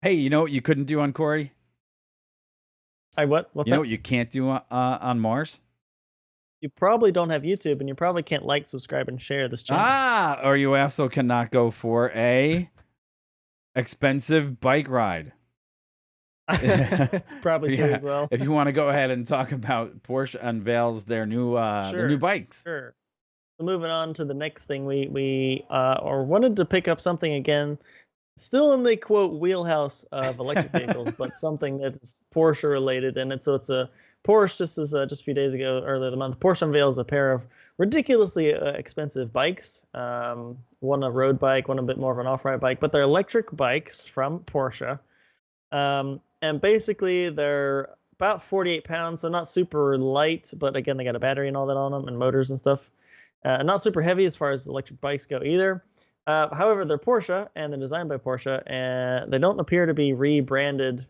Hey, you know what you couldn't do on Corey? I what? What's You know that? what you can't do on Mars? You probably don't have YouTube, and you probably can't like, subscribe, and share this channel. Or you also cannot go for a expensive bike ride. It's probably true Yeah, as well. if you wanna go ahead and talk about Porsche unveils their new Sure, bikes. sure. So moving on to the next thing, we or wanted to pick up something again, still in the quote wheelhouse of electric vehicles, but something that's Porsche related, and it's a Porsche. Just a few days ago, earlier the month, Porsche unveils a pair of ridiculously expensive bikes. One a road bike, one a bit more of an off-road bike, but they're electric bikes from Porsche. And basically, they're about 48 pounds, so not super light, but again, they got a battery and all that on them and motors and stuff. Not super heavy as far as electric bikes go either. However, they're Porsche and they're designed by Porsche, and they don't appear to be rebranded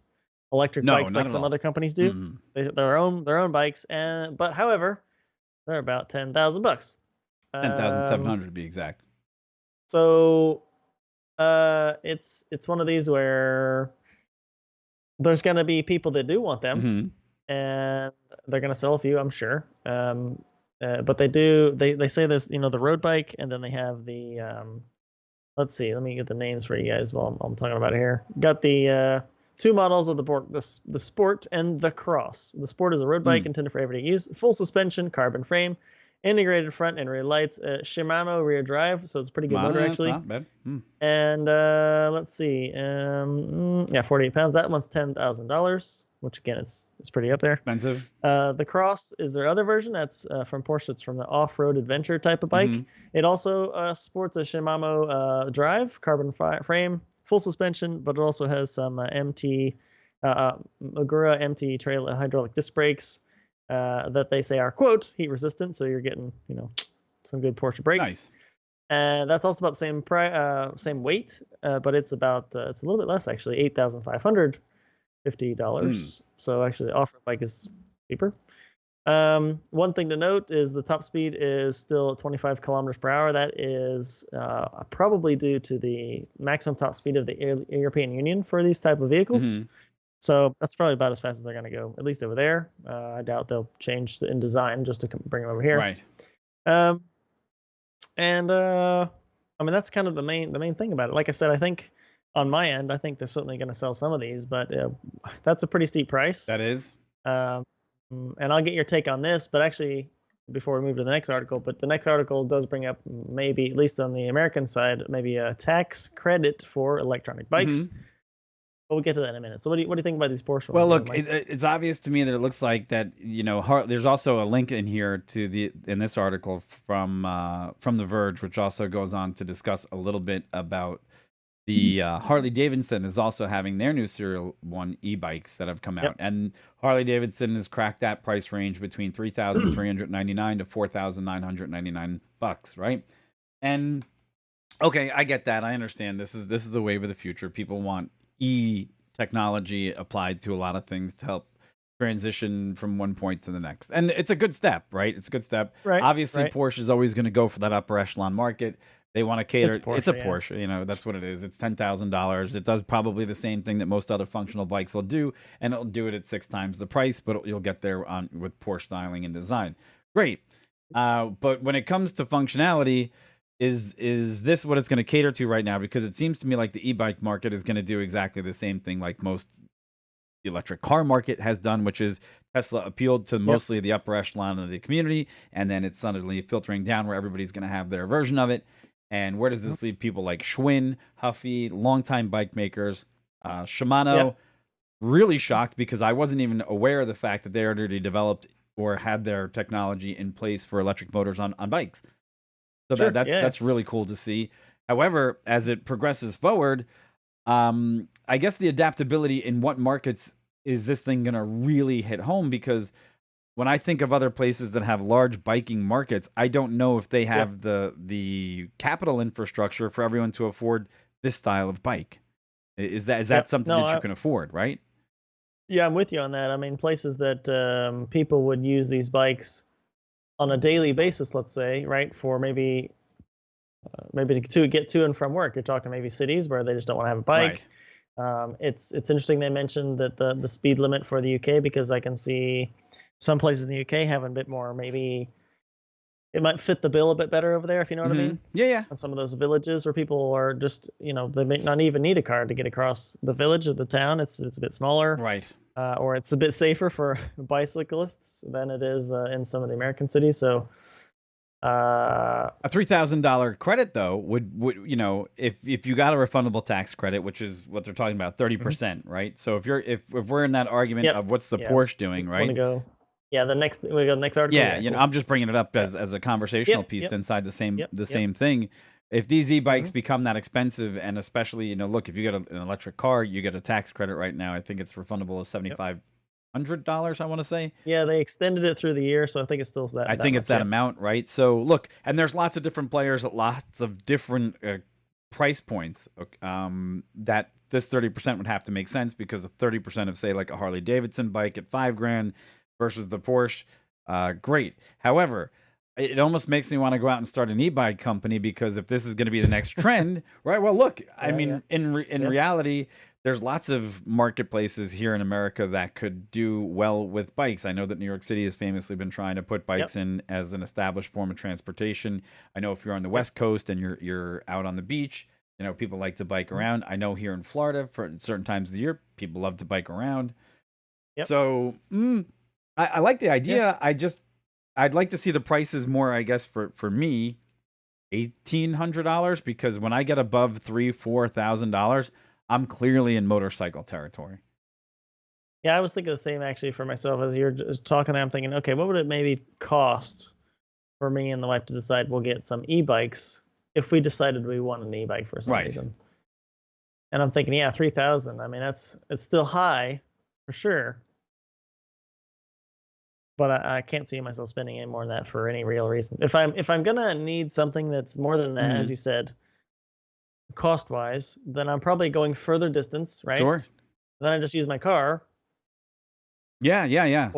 electric No, bikes not like at some all. other companies do. Mm. They're their own bikes, and but however, they're about $10,000. Um, 10,700 to be exact. so it's one of these where there's going to be people that do want them, Mhm. and they're going to sell a few, I'm sure. But they say there's the road bike, and then they have the let's see, let me get the names for you guys while I'm talking about it here. Got the two models of the Sport and the Cross. The Sport is a road bike Mm. intended for everyday use, full suspension, carbon frame, integrated front and rear lights, Shimano rear drive, so it's a pretty good motor That's actually. not bad. Mm. And let's see, yeah, 48 pounds. That one's $10,000, which again, it's pretty up there. Expensive. The Cross is their other version. That's from Porsche. It's from the off-road adventure type of bike. Mhm. It also sports a Shimano drive, carbon frame, full suspension, but it also has some MT Magura MT trail hydraulic disc brakes that they say are quote heat resistant. So you're getting some good Porsche brakes. Nice. And that's also about the same weight, but it's a little bit less actually, Mm. $8,550. So actually, the off-road bike is cheaper. One thing to note is the top speed is still 25 kilometers per hour. That is probably due to the maximum top speed of the European Union for these type of vehicles. Mhm. So that's probably about as fast as they're going to go, at least over there. I doubt they'll change in design just to bring them over here. Right. Um, and I mean that's kind of the main thing about it. Like I said, I think on my end, I think they're certainly going to sell some of these, but that's a pretty steep price. That is. Um, and I'll get your take on this, but actually, before we move to the next article, but the next article does bring up maybe, at least on the American side, maybe a tax credit for electronic bikes. Mhm. But we'll get to that in a minute. So what do you think about these Porsche Well, ones, look, Mike? it's obvious to me that it looks like that, there's also a link in here to the in this article from The Verge, which also goes on to discuss a little bit about the Harley Davidson is also having their new Serial 1 e-bikes that have come out. Yep. And Harley Davidson has cracked that price range between 3,399 to 4,999 bucks, right? And okay, I get that. I understand. This is the wave of the future. People want e technology applied to a lot of things to help transition from one point to the next. And it's a good step, right? It's a good step. Right. Obviously, Right. Porsche is always going to go for that upper echelon market. They want to It's cater. It's a Porsche. Yeah. Porsche, that's what it is. It's $10,000. It does probably the same thing that most other functional bikes will do, and it'll do it at 6 times the price, but you'll get there on with Porsche styling and design. Great. But when it comes to functionality, is this what it's going to cater to right now? Because it seems to me like the e-bike market is going to do exactly the same thing like most the electric car market has done, which is Tesla appealed to Yep. mostly the upper echelon of the community, and then it's suddenly filtering down where everybody's going to have their version of it. And where does Mhm. this leave people like Schwinn, Huffy, longtime bike makers, Yep. Shimano? Really shocked because I wasn't even aware of the fact that they already developed or had their technology in place for electric motors on bikes. So Sure. that's Yeah. that's really cool to see. However, as it progresses forward, I guess the adaptability in what markets is this thing gonna really hit home? Because when I think of other places that have large biking markets, I don't know if they Yeah. have the capital infrastructure for everyone to afford this style of bike. Is that Yep. something No. that you can afford, right? Yeah, I'm with you on that. I mean, places that people would use these bikes on a daily basis, let's say, right, for maybe to get to and from work. You're talking maybe cities where they just don't want to have a Right. bike. It's interesting they mentioned that the speed limit for the UK, because I can see some places in the UK have a bit more, maybe it might fit the bill a bit better over there, if you know what I mean. Yeah, yeah. And some of those villages where people are just, they may not even need a car to get across the village or the town. It's a bit smaller, Right. or it's a bit safer for bicyclists than it is in some of the American cities. So, A $3,000 credit though would if you got a refundable tax credit, which is what they're talking about, 30%, right? So if we're in that argument yep, of what's the yeah. Porsche doing, Want to right? go? Yeah, we go next article. Yeah, cool. I'm just bringing it up as a conversational piece Yep. inside the same Yep. same thing. If these e-bikes Mhm. become that expensive, and especially look, if you get an electric car, you get a tax credit right now. I think it's refundable of $7,500. I want to say. Yeah, they extended it through the year, so I think it's still that. I think it's much, that amount, right? So look, and there's lots of different players at lots of different price points. That this 30% would have to make sense, because the 30% of, say, like a Harley Davidson bike at $5,000 versus the Porsche, great. However, it almost makes me want to go out and start an e-bike company, because if this is going to be the next trend, right? Well, look, I mean, in reality, there's lots of marketplaces here in America that could do well with bikes. I know that New York City has famously been trying to put bikes in as an established form of transportation. I know if you're on the West Coast and you're out on the beach, people like to bike around. I know here in Florida, for certain times of the year, people love to bike around. So I like the idea. I'd like to see the prices more, I guess, for me, $1,800, because when I get above $3,000-$4,000, I'm clearly in motorcycle territory. Yeah, I was thinking the same actually for myself. As you're just talking there, I'm thinking, okay, what would it maybe cost for me and the wife to decide we'll get some e-bikes if we decided we want an e-bike for some reason? And I'm thinking, yeah, 3,000. I mean, it's still high for sure, but I can't see myself spending any more than that for any real reason. If I'm gonna need something that's more than that, as you said, cost wise, then I'm probably going further distance, right? Sure. Then I just use my car. Yeah.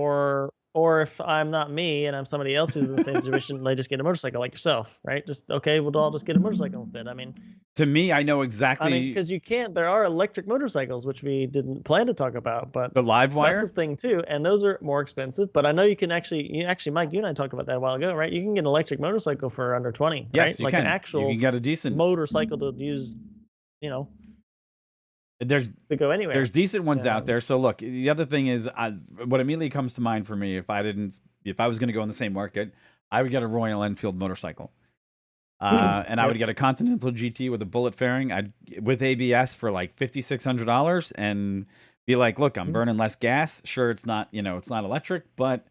Or if I'm not me and I'm somebody else who's in the same situation, they just get a motorcycle like yourself, right? Just okay, we'll all just get a motorcycle instead. I mean, to me, I know exactly. I mean, because you can't. There are electric motorcycles, which we didn't plan to talk about, but the live wire, that's a thing too, and those are more expensive. But I know you can actually, Mike, you and I talked about that a while ago, right? You can get an electric motorcycle for under 20, yes, right? You like can. An actual you can get a decent motorcycle to use, There's to go anywhere. There's decent ones out there. So look, the other thing is, what immediately comes to mind for me, if I was going to go in the same market, I would get a Royal Enfield motorcycle, and I would get a Continental GT with a bullet fairing, with ABS for like $5,600, and be like, look, I'm burning less gas. Sure, it's not it's not electric, but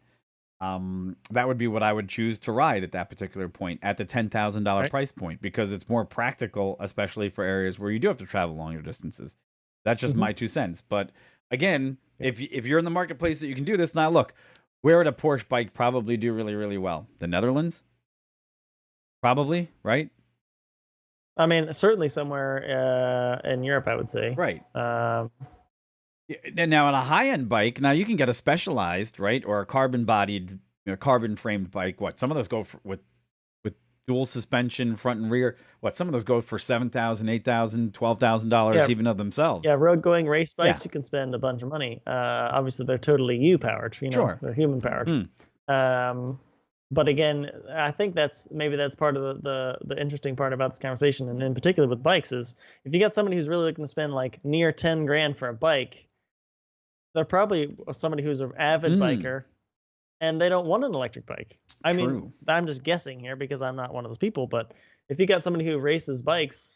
that would be what I would choose to ride at that particular point, at the $10,000 price point, because it's more practical, especially for areas where you do have to travel longer distances. That's just my 2 cents. But again, if you're in the marketplace that you can do this, now look, where would a Porsche bike probably do really, really well? The Netherlands? Probably, right? I mean, certainly somewhere in Europe, I would say. Right. Now, on a high-end bike, now you can get a Specialized, right, or a carbon-bodied, carbon-framed bike. Some of those go with dual suspension, front and rear. Some of those go for $7,000, $8,000, $12,000 even of themselves. Yeah, road-going race bikes, you can spend a bunch of money. Obviously, they're totally U-powered. Sure. They're human-powered. But again, I think that's part of the interesting part about this conversation, and in particular with bikes, is if you got somebody who's really looking to spend like near 10 grand for a bike, they're probably somebody who's an avid biker, and they don't want an electric bike. I mean, I'm just guessing here because I'm not one of those people, but if you got somebody who races bikes,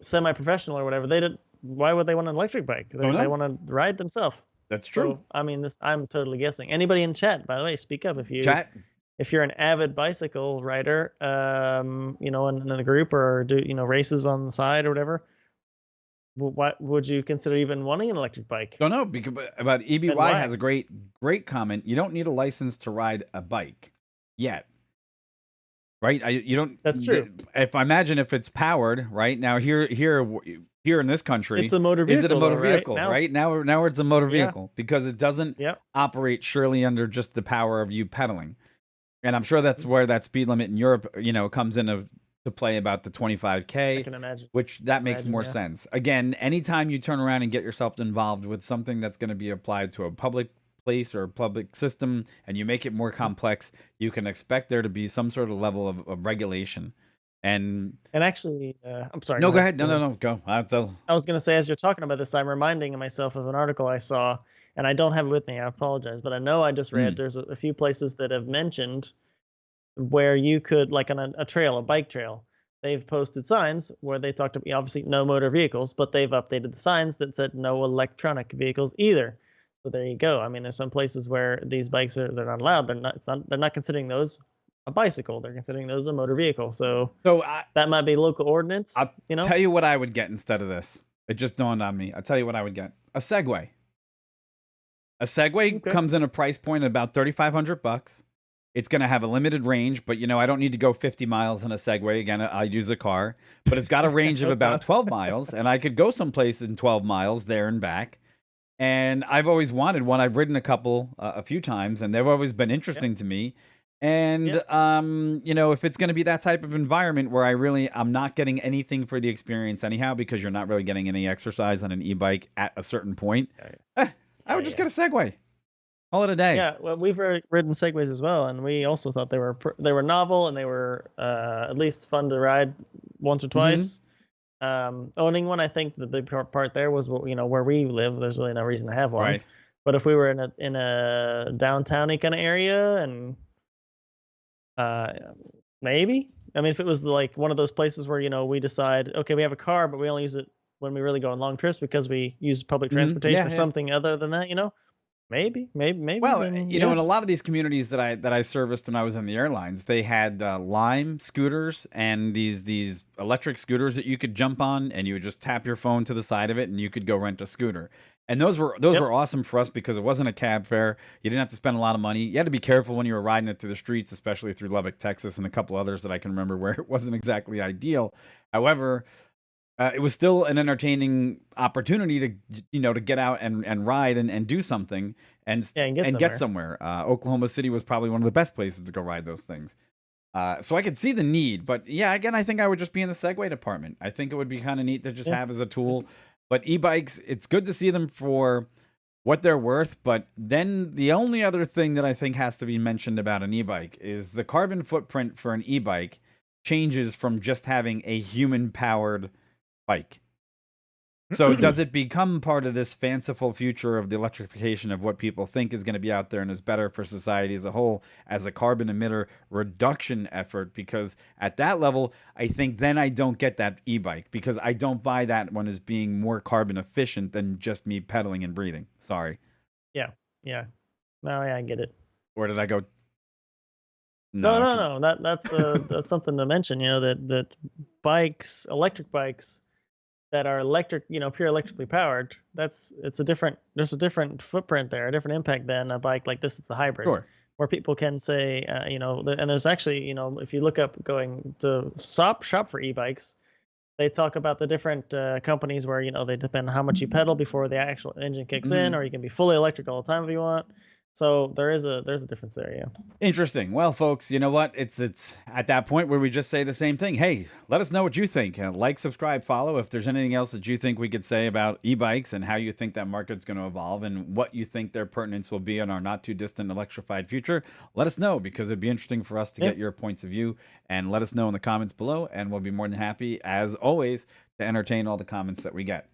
semi-professional or whatever, why would they want an electric bike? They want to ride themselves. That's true. So, I mean, I'm totally guessing. Anybody in chat, by the way, speak up if you're an avid bicycle rider, in a group, or do races on the side or whatever. What would you consider even wanting an electric bike? Don't know, because about EBY has a great comment. You don't need a license to ride a bike yet, right? You don't. That's true. If I imagine if it's powered, right now here in this country, it's a motor vehicle. Is it a motor vehicle? Right now it's a motor vehicle, because it doesn't operate surely under just the power of you pedaling. And I'm sure that's where that speed limit in Europe, comes in to play about the I 25K, can imagine. which that makes more Yeah. sense. Again, anytime you turn around and get yourself involved with something that's going to be applied to a public place or a public system and you make it more Mhm. complex, you can expect there to be some sort of level of regulation. And And actually, I'm sorry. Go no, go ahead. ahead. Go No, no, ahead. no, go. I'll, I was going to say, as you're talking about this, I'm reminding myself of an article I saw, and I don't have it with me. I apologize, but I know I just read mm, there's a few places that have mentioned where you could, like on a trail, a bike trail, they've posted signs where they talked about obviously no motor vehicles, but they've updated the signs that said no electronic vehicles either. So there you go. I mean, there's some places where these bikes they're not allowed. They're not. It's not. They're not considering those a bicycle. They're considering those a motor vehicle. So so that might be local ordinance. I'll tell you what I would get instead of this. It just dawned on me. I'll tell you what I would get. A Segway. A Segway Okay. comes in a price point of about 3,500 bucks. It's going to have a limited range, but I don't need to go 50 miles in a Segway. Again, I use a car, but it's got a range of about 12 miles, and I could go someplace in 12 miles there and back. And I've always wanted one. I've ridden a couple, a few times, and they've always been Yep. interesting to me. And Yep. if it's going to be that type of environment where I'm not getting anything for the experience anyhow, because you're not really getting any exercise on an e-bike at a certain point, Yeah. eh, I Yeah. would just Yeah. get a Segway. Call it a day. Yeah, well, we've ridden segways as well, and we also thought they were novel and they were at least fun to ride once or Hmm. twice. Owning one, I think the big part there was where we live. There's really no reason to have one, Right. but if we were in a downtowny kind of area, and uh, maybe I mean if it was like one of those places where we decide okay we have a car but we only use it when we really go on long trips because we use public transportation Yeah, or yeah. something other than that, maybe Well, then in yeah. a lot of these communities that I serviced when I was in the airlines, they had Lime scooters and these electric scooters that you could jump on, and you would just tap your phone to the side of it, and you could go rent a scooter. And those were Yep. awesome for us because it wasn't a cab fare. You didn't have to spend a lot of money. You had to be careful when you were riding it through the streets, especially through Lubbock, Texas, and a couple others that I can remember where it wasn't exactly ideal. However, it was still an entertaining opportunity to get out and ride and do something Yeah, and get and get somewhere. somewhere. Oklahoma City was probably one of the best places to go ride those things. So I could see the need, but yeah, again, I think I would just be in the Segway department. I think it would be kind of neat to just Yeah. have as a tool. But e-bikes, it's good to see them for what they're worth. But then the only other thing that I think has to be mentioned about an e-bike is the carbon footprint for an e-bike changes from just having a human powered bike. So does it become part of this fanciful future of the electrification of what people think is going to be out there and is better for society as a whole as a carbon emitter reduction effort? Because at that level, I think then I don't get that e-bike because I don't buy that one as being more carbon efficient than just me pedaling and breathing. Sorry. Yeah. Yeah. No, yeah, I get it. Or did I go? No, No. no, no. That's something to mention. That bikes, electric bikes that are electric, pure electrically powered. It's a different. There's a different footprint there, a different impact than a bike like this. It's a hybrid, Sure. where people can say, and there's actually, if you look up going to shop for e-bikes, they talk about the different companies where they depend on how much you pedal before the actual engine kicks in, Mhm. or you can be fully electric all the time if you want. So there's a difference there. Yeah. Interesting. Well, folks, you know what? It's at that point where we just say the same thing. Hey, let us know what you think. Like, subscribe, follow. If there's anything else that you think we could say about e-bikes and how you think that market's going to evolve and what you think their pertinence will be in our not too distant electrified future, let us know because it'd be interesting for us to Yeah. get your points of view and let us know in the comments below. And we'll be more than happy, as always, to entertain all the comments that we get.